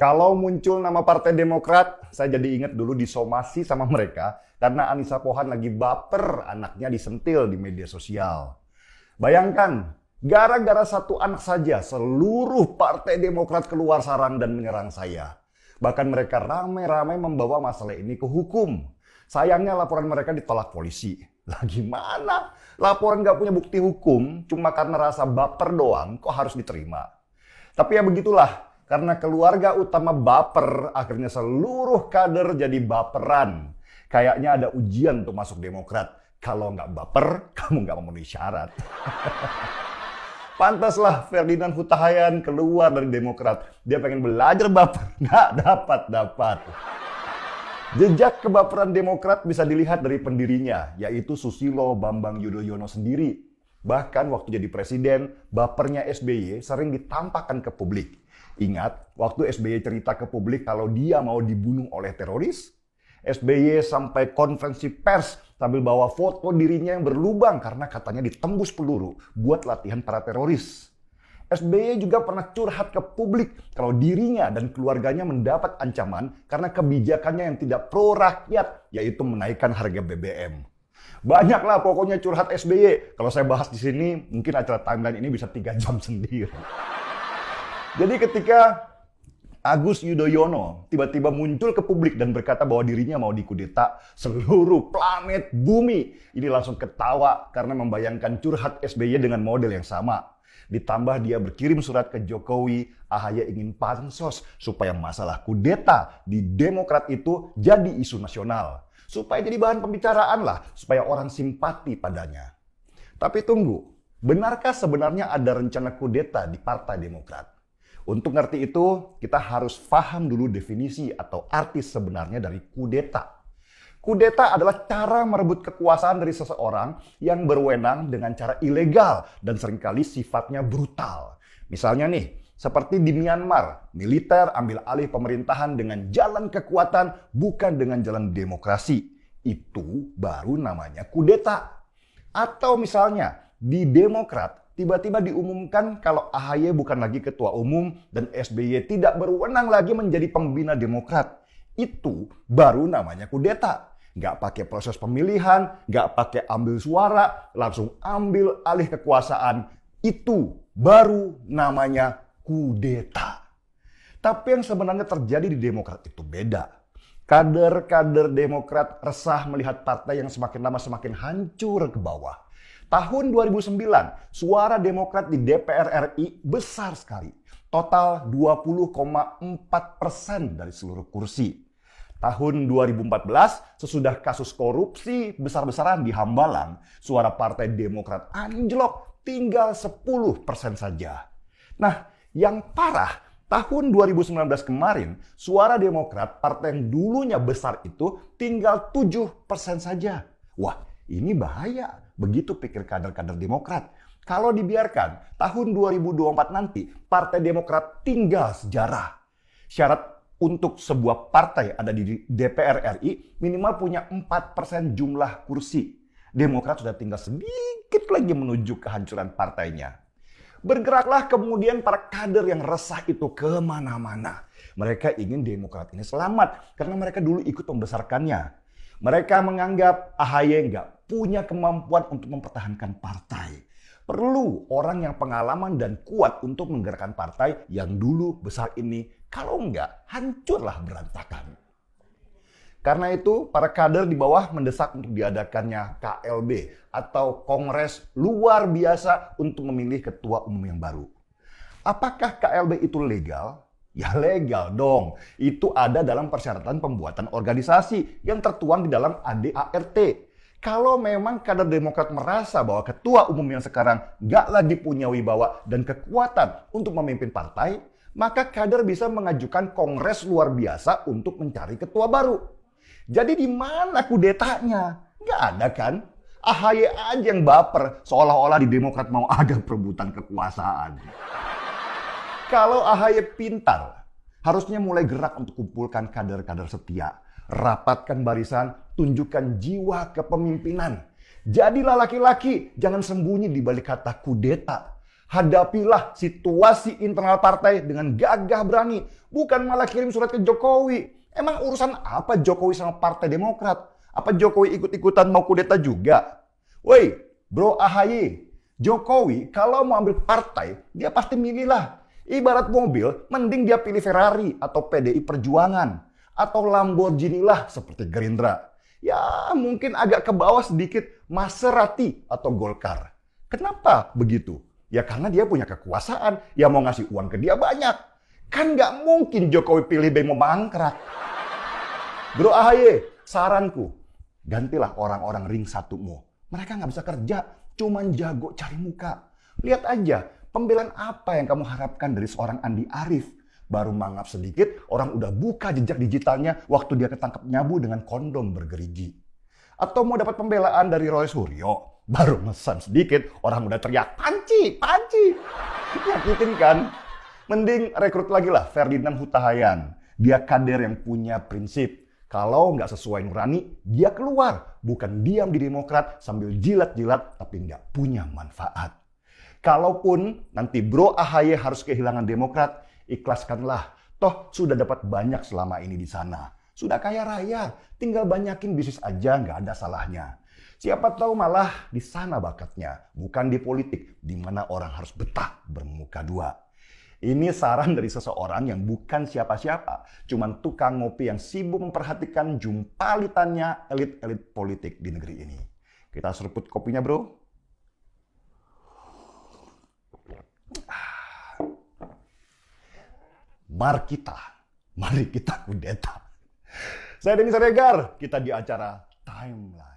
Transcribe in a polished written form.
Kalau muncul nama Partai Demokrat, saya jadi ingat dulu disomasi sama mereka karena Anissa Pohan lagi baper anaknya disentil di media sosial. Bayangkan, gara-gara satu anak saja seluruh Partai Demokrat keluar sarang dan menyerang saya. Bahkan mereka ramai-ramai membawa masalah ini ke hukum. Sayangnya laporan mereka ditolak polisi. Lah gimana? Laporan nggak punya bukti hukum, cuma karena rasa baper doang, kok harus diterima? Tapi ya begitulah. Karena keluarga utama baper, akhirnya seluruh kader jadi baperan. Kayaknya ada ujian untuk masuk Demokrat. Kalau nggak baper, kamu nggak memenuhi syarat. Pantaslah Ferdinand Huta Hayan keluar dari Demokrat. Dia pengen belajar baper, nggak dapat. Jejak kebaperan Demokrat bisa dilihat dari pendirinya, yaitu Susilo Bambang Yudhoyono sendiri. Bahkan waktu jadi presiden, bapernya SBY sering ditampakkan ke publik. Ingat, waktu SBY cerita ke publik kalau dia mau dibunuh oleh teroris, SBY sampai konferensi pers sambil bawa foto dirinya yang berlubang karena katanya ditembus peluru buat latihan para teroris. SBY juga pernah curhat ke publik kalau dirinya dan keluarganya mendapat ancaman karena kebijakannya yang tidak pro rakyat, yaitu menaikkan harga BBM. Banyaklah pokoknya curhat SBY. Kalau saya bahas di sini, mungkin acara timeline ini bisa 3 jam sendiri. Jadi ketika Agus Yudhoyono tiba-tiba muncul ke publik dan berkata bahwa dirinya mau dikudeta, seluruh planet bumi ini langsung ketawa karena membayangkan curhat SBY dengan model yang sama. Ditambah dia berkirim surat ke Jokowi, AHY ingin pansos supaya masalah kudeta di Demokrat itu jadi isu nasional. Supaya jadi bahan pembicaraan lah, supaya orang simpati padanya. Tapi tunggu, benarkah sebenarnya ada rencana kudeta di Partai Demokrat? Untuk ngerti itu, kita harus paham dulu definisi atau arti sebenarnya dari kudeta. Kudeta adalah cara merebut kekuasaan dari seseorang yang berwenang dengan cara ilegal dan seringkali sifatnya brutal. Misalnya nih, seperti di Myanmar, militer ambil alih pemerintahan dengan jalan kekuatan bukan dengan jalan demokrasi. Itu baru namanya kudeta. Atau misalnya di Demokrat, tiba-tiba diumumkan kalau AHY bukan lagi ketua umum dan SBY tidak berwenang lagi menjadi pembina Demokrat. Itu baru namanya kudeta. Nggak pakai proses pemilihan, nggak pakai ambil suara, langsung ambil alih kekuasaan. Itu baru namanya kudeta. Tapi yang sebenarnya terjadi di Demokrat itu beda. Kader-kader Demokrat resah melihat partai yang semakin lama semakin hancur ke bawah. Tahun 2009, suara Demokrat di DPR RI besar sekali. Total 20,4% dari seluruh kursi. Tahun 2014, sesudah kasus korupsi besar-besaran di Hambalang, suara Partai Demokrat anjlok tinggal 10% saja. Nah, yang parah, tahun 2019 kemarin, suara Demokrat, partai yang dulunya besar itu tinggal 7% saja. Wah, ini bahaya. Begitu pikir kader-kader Demokrat. Kalau dibiarkan, tahun 2024 nanti Partai Demokrat tinggal sejarah. Syarat untuk sebuah partai ada di DPR RI minimal punya 4% jumlah kursi. Demokrat sudah tinggal sedikit lagi menuju kehancuran partainya. Bergeraklah kemudian para kader yang resah itu kemana-mana. Mereka ingin Demokrat ini selamat karena mereka dulu ikut membesarkannya. Mereka menganggap AHY nggak punya kemampuan untuk mempertahankan partai. Perlu orang yang pengalaman dan kuat untuk menggerakkan partai yang dulu besar ini. Kalau nggak, hancurlah berantakan. Karena itu, para kader di bawah mendesak untuk diadakannya KLB atau Kongres Luar Biasa untuk memilih ketua umum yang baru. Apakah KLB itu legal? Ya legal dong. Itu ada dalam persyaratan pembuatan organisasi yang tertuang di dalam ADART. Kalau memang kader Demokrat merasa bahwa ketua umum yang sekarang nggak lagi punya wibawa dan kekuatan untuk memimpin partai, maka kader bisa mengajukan kongres luar biasa untuk mencari ketua baru. Jadi di mana kudetanya? Nggak ada kan? AHY aja yang baper seolah-olah di Demokrat mau ada perebutan kekuasaan. Kalau AHY pintar, harusnya mulai gerak untuk kumpulkan kader-kader setia. Rapatkan barisan, tunjukkan jiwa kepemimpinan. Jadilah laki-laki, jangan sembunyi di balik kata kudeta. Hadapilah situasi internal partai dengan gagah berani. Bukan malah kirim surat ke Jokowi. Emang urusan apa Jokowi sama Partai Demokrat? Apa Jokowi ikut-ikutan mau kudeta juga? Woi, Bro AHY, Jokowi kalau mau ambil partai, dia pasti milih lah. Ibarat mobil, mending dia pilih Ferrari atau PDI Perjuangan. Atau Lamborghini lah seperti Gerindra. Ya mungkin agak ke bawah sedikit Maserati atau Golkar. Kenapa begitu? Ya karena dia punya kekuasaan, ya mau ngasih uang ke dia banyak. Kan nggak mungkin Jokowi pilih bemo mangkrak. Bro AHY, saranku, gantilah orang-orang ring satumu. Mereka nggak bisa kerja, cuman jago cari muka. Lihat aja, pembelaan apa yang kamu harapkan dari seorang Andi Arief? Baru mangap sedikit, orang udah buka jejak digitalnya waktu dia ketangkep nyabu dengan kondom bergerigi. Atau mau dapat pembelaan dari Roy Suryo, baru mesan sedikit, orang udah teriak, panci, panci. Nyakitin kan? Mending rekrut lagi lah Ferdinand Huta Hayan. Dia kader yang punya prinsip. Kalau nggak sesuai nurani, dia keluar. Bukan diam di Demokrat sambil jilat-jilat tapi nggak punya manfaat. Kalaupun nanti Bro AHY harus kehilangan Demokrat, ikhlaskanlah. Toh sudah dapat banyak selama ini di sana. Sudah kaya raya, tinggal banyakin bisnis aja nggak ada salahnya. Siapa tahu malah di sana bakatnya, bukan di politik, di mana orang harus betah bermuka dua. Ini saran dari seseorang yang bukan siapa-siapa, cuman tukang ngopi yang sibuk memperhatikan jumpalitannya elit-elit politik di negeri ini. Kita seruput kopinya, bro. Mari kita kudeta. Saya Denny Siregar, kita di acara Timeline.